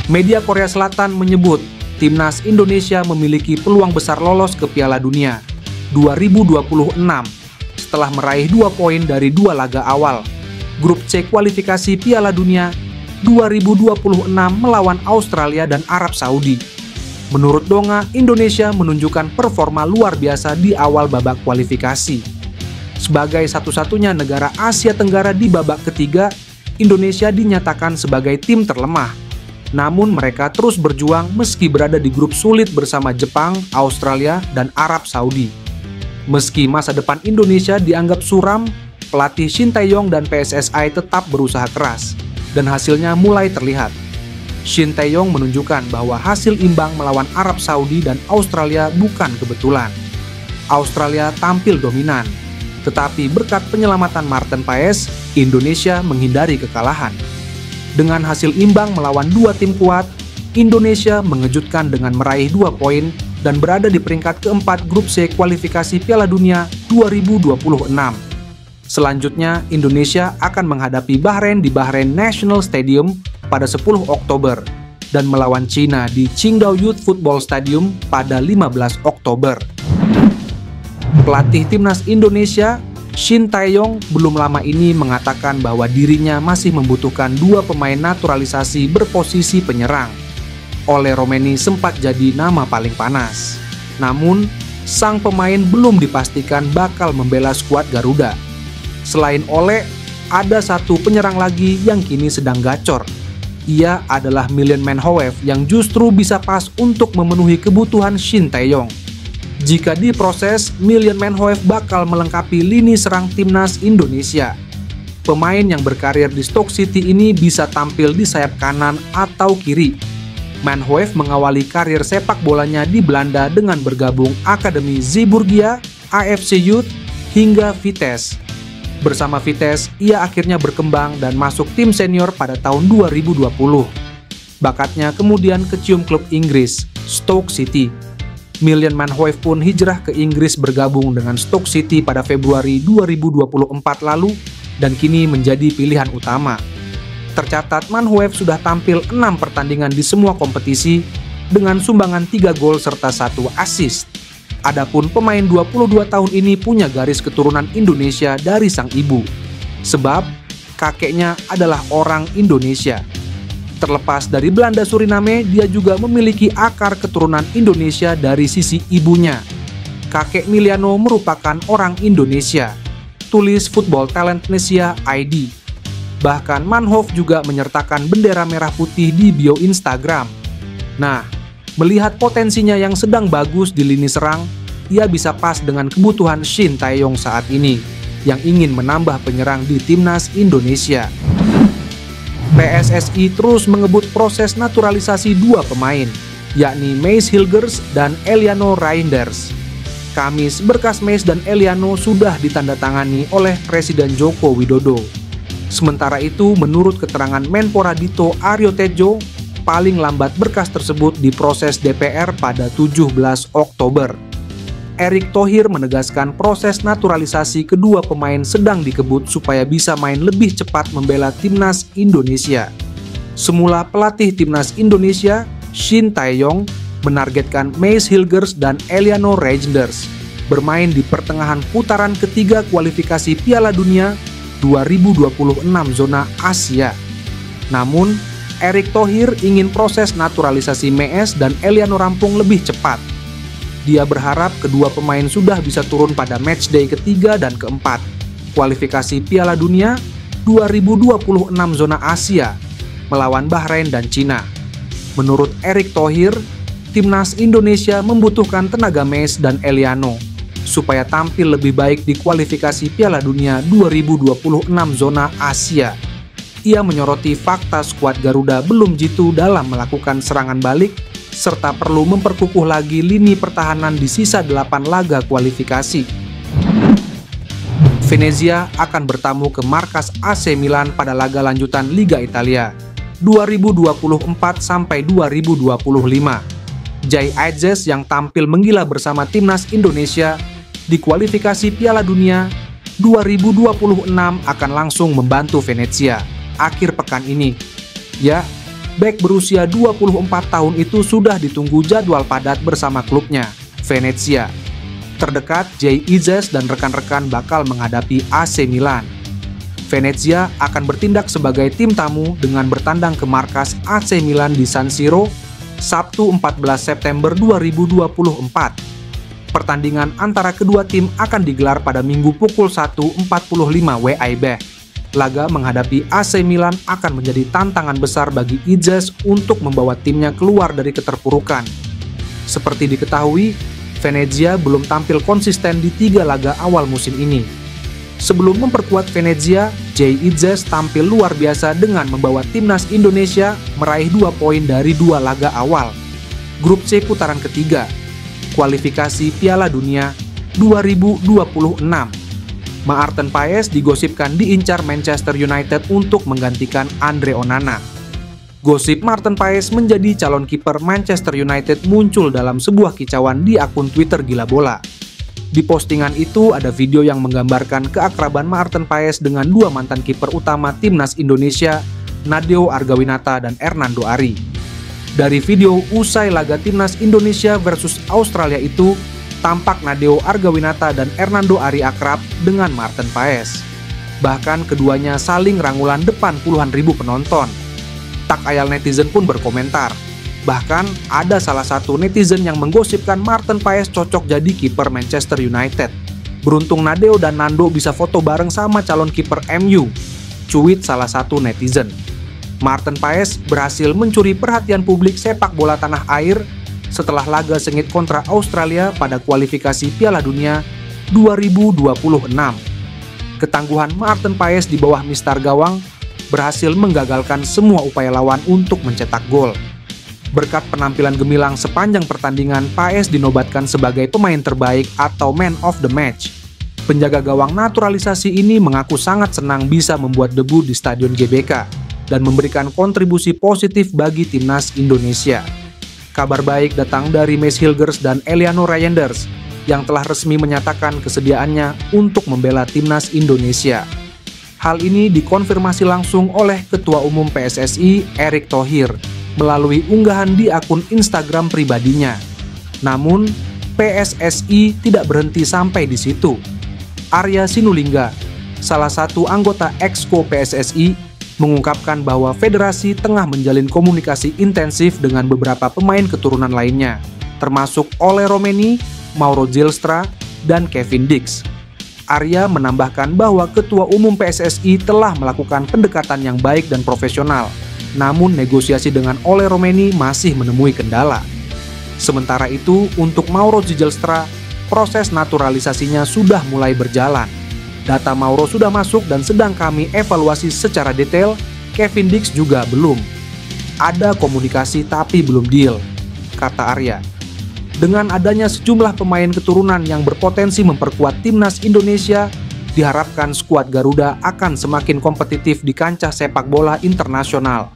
Media Korea Selatan menyebut timnas Indonesia memiliki peluang besar lolos ke Piala Dunia 2026 setelah meraih 2 poin dari 2 laga awal grup C kualifikasi Piala Dunia 2026 melawan Australia dan Arab Saudi. Menurut Donga, Indonesia menunjukkan performa luar biasa di awal babak kualifikasi. Sebagai satu-satunya negara Asia Tenggara di babak ketiga, Indonesia dinyatakan sebagai tim terlemah. Namun mereka terus berjuang meski berada di grup sulit bersama Jepang, Australia, dan Arab Saudi. Meski masa depan Indonesia dianggap suram, pelatih Shin Tae-yong dan PSSI tetap berusaha keras, dan hasilnya mulai terlihat. Shin Tae-yong menunjukkan bahwa hasil imbang melawan Arab Saudi dan Australia bukan kebetulan. Australia tampil dominan, tetapi berkat penyelamatan Marten Paes, Indonesia menghindari kekalahan. Dengan hasil imbang melawan 2 tim kuat, Indonesia mengejutkan dengan meraih 2 poin dan berada di peringkat keempat grup C kualifikasi Piala Dunia 2026. Selanjutnya, Indonesia akan menghadapi Bahrain di Bahrain National Stadium pada 10 Oktober dan melawan Cina di Qingdao Youth Football Stadium pada 15 Oktober. Pelatih timnas Indonesia, Shin Tae-yong, belum lama ini mengatakan bahwa dirinya masih membutuhkan 2 pemain naturalisasi berposisi penyerang. Ole Romeni sempat jadi nama paling panas. Namun, sang pemain belum dipastikan bakal membela skuad Garuda. Selain Ole, ada satu penyerang lagi yang kini sedang gacor. Ia adalah Million Man Hoef yang justru bisa pas untuk memenuhi kebutuhan Shin Tae-yong. Jika diproses, Million Man Hoef bakal melengkapi lini serang timnas Indonesia. Pemain yang berkarir di Stoke City ini bisa tampil di sayap kanan atau kiri. Man Hoef mengawali karir sepak bolanya di Belanda dengan bergabung Akademi Zeeburgia, AFC Youth, hingga Vitesse. Bersama Vitesse, ia akhirnya berkembang dan masuk tim senior pada tahun 2020. Bakatnya kemudian kecium klub Inggris, Stoke City. Million Man Hoef pun hijrah ke Inggris bergabung dengan Stoke City pada Februari 2024 lalu dan kini menjadi pilihan utama. Tercatat Man Hoef sudah tampil 6 pertandingan di semua kompetisi dengan sumbangan 3 gol serta 1 assist. Adapun pemain 22 tahun ini punya garis keturunan Indonesia dari sang ibu, sebab kakeknya adalah orang Indonesia. Terlepas dari Belanda Suriname, dia juga memiliki akar keturunan Indonesia dari sisi ibunya. Kakek Miliano merupakan orang Indonesia, tulis Football Talent Indonesia ID. Bahkan Man Hoef juga menyertakan bendera merah putih di bio Instagram. Nah, melihat potensinya yang sedang bagus di lini serang, ia bisa pas dengan kebutuhan Shin Tae-yong saat ini, yang ingin menambah penyerang di timnas Indonesia. PSSI terus mengebut proses naturalisasi 2 pemain, yakni Mace Hilgers dan Eliano Reinders. Kamis, berkas Mace dan Eliano sudah ditandatangani oleh Presiden Joko Widodo. Sementara itu, menurut keterangan Menpora Dito Aryo Tejo, paling lambat berkas tersebut diproses DPR pada 17 Oktober. Erick Thohir menegaskan proses naturalisasi kedua pemain sedang dikebut supaya bisa main lebih cepat membela timnas Indonesia. Semula pelatih timnas Indonesia, Shin Tae-yong, menargetkan Mace Hilgers dan Eliano Reinders bermain di pertengahan putaran ketiga kualifikasi Piala Dunia 2026 zona Asia. Namun, Erick Thohir ingin proses naturalisasi Mace dan Eliano rampung lebih cepat. Dia berharap kedua pemain sudah bisa turun pada matchday ketiga dan keempat kualifikasi Piala Dunia 2026 zona Asia melawan Bahrain dan Cina. Menurut Erick Thohir, timnas Indonesia membutuhkan tenaga Mace dan Eliano supaya tampil lebih baik di kualifikasi Piala Dunia 2026 zona Asia. Ia menyoroti fakta skuad Garuda belum jitu dalam melakukan serangan balik serta perlu memperkukuh lagi lini pertahanan di sisa 8 laga kualifikasi. Venezia akan bertamu ke markas AC Milan pada laga lanjutan Liga Italia 2024-2025. Jai Aizes yang tampil menggila bersama timnas Indonesia di kualifikasi Piala Dunia 2026 akan langsung membantu Venezia akhir pekan ini. Ya, Bek berusia 24 tahun itu sudah ditunggu jadwal padat bersama klubnya, Venezia. Terdekat, Jay Izzes dan rekan-rekan bakal menghadapi AC Milan. Venezia akan bertindak sebagai tim tamu dengan bertandang ke markas AC Milan di San Siro, Sabtu 14 September 2024. Pertandingan antara kedua tim akan digelar pada Minggu pukul 1.45 WIB. Laga menghadapi AC Milan akan menjadi tantangan besar bagi Izzes untuk membawa timnya keluar dari keterpurukan. Seperti diketahui, Venezia belum tampil konsisten di 3 laga awal musim ini. Sebelum memperkuat Venezia, Jay Izzes tampil luar biasa dengan membawa timnas Indonesia meraih 2 poin dari 2 laga awal. Grup C putaran ketiga, kualifikasi Piala Dunia 2026. Maarten Paes digosipkan diincar Manchester United untuk menggantikan Andre Onana. Gosip Maarten Paes menjadi calon kiper Manchester United muncul dalam sebuah kicauan di akun Twitter Gila Bola. Di postingan itu ada video yang menggambarkan keakraban Maarten Paes dengan 2 mantan kiper utama timnas Indonesia, Nadeo Argawinata dan Hernando Ari. Dari video usai laga timnas Indonesia versus Australia itu, tampak Nadeo Argawinata dan Hernando Ari akrab dengan Maarten Paes. Bahkan keduanya saling rangkulan depan puluhan ribu penonton. Tak ayal netizen pun berkomentar. Bahkan ada salah satu netizen yang menggosipkan Maarten Paes cocok jadi kiper Manchester United. Beruntung Nadeo dan Nando bisa foto bareng sama calon kiper MU, cuit salah satu netizen. Maarten Paes berhasil mencuri perhatian publik sepak bola tanah air setelah laga sengit kontra Australia pada kualifikasi Piala Dunia 2026. Ketangguhan Maarten Paes di bawah mistar gawang berhasil menggagalkan semua upaya lawan untuk mencetak gol. Berkat penampilan gemilang sepanjang pertandingan, Paes dinobatkan sebagai pemain terbaik atau man of the match. Penjaga gawang naturalisasi ini mengaku sangat senang bisa membuat debu di Stadion GBK dan memberikan kontribusi positif bagi timnas Indonesia. Kabar baik datang dari Mace Hilgers dan Eliano Reynders yang telah resmi menyatakan kesediaannya untuk membela timnas Indonesia. Hal ini dikonfirmasi langsung oleh Ketua Umum PSSI Erick Thohir melalui unggahan di akun Instagram pribadinya. Namun, PSSI tidak berhenti sampai di situ. Arya Sinulinga, salah satu anggota Exco PSSI, mengungkapkan bahwa federasi tengah menjalin komunikasi intensif dengan beberapa pemain keturunan lainnya, termasuk Ole Romeni, Mauro Zylstra, dan Kevin Dix. Arya menambahkan bahwa Ketua Umum PSSI telah melakukan pendekatan yang baik dan profesional, namun negosiasi dengan Ole Romeni masih menemui kendala. Sementara itu, untuk Mauro Zylstra, proses naturalisasinya sudah mulai berjalan. Data Mauro sudah masuk dan sedang kami evaluasi secara detail, Kevin Dix juga belum. Ada komunikasi tapi belum deal, kata Arya. Dengan adanya sejumlah pemain keturunan yang berpotensi memperkuat timnas Indonesia, diharapkan skuad Garuda akan semakin kompetitif di kancah sepak bola internasional.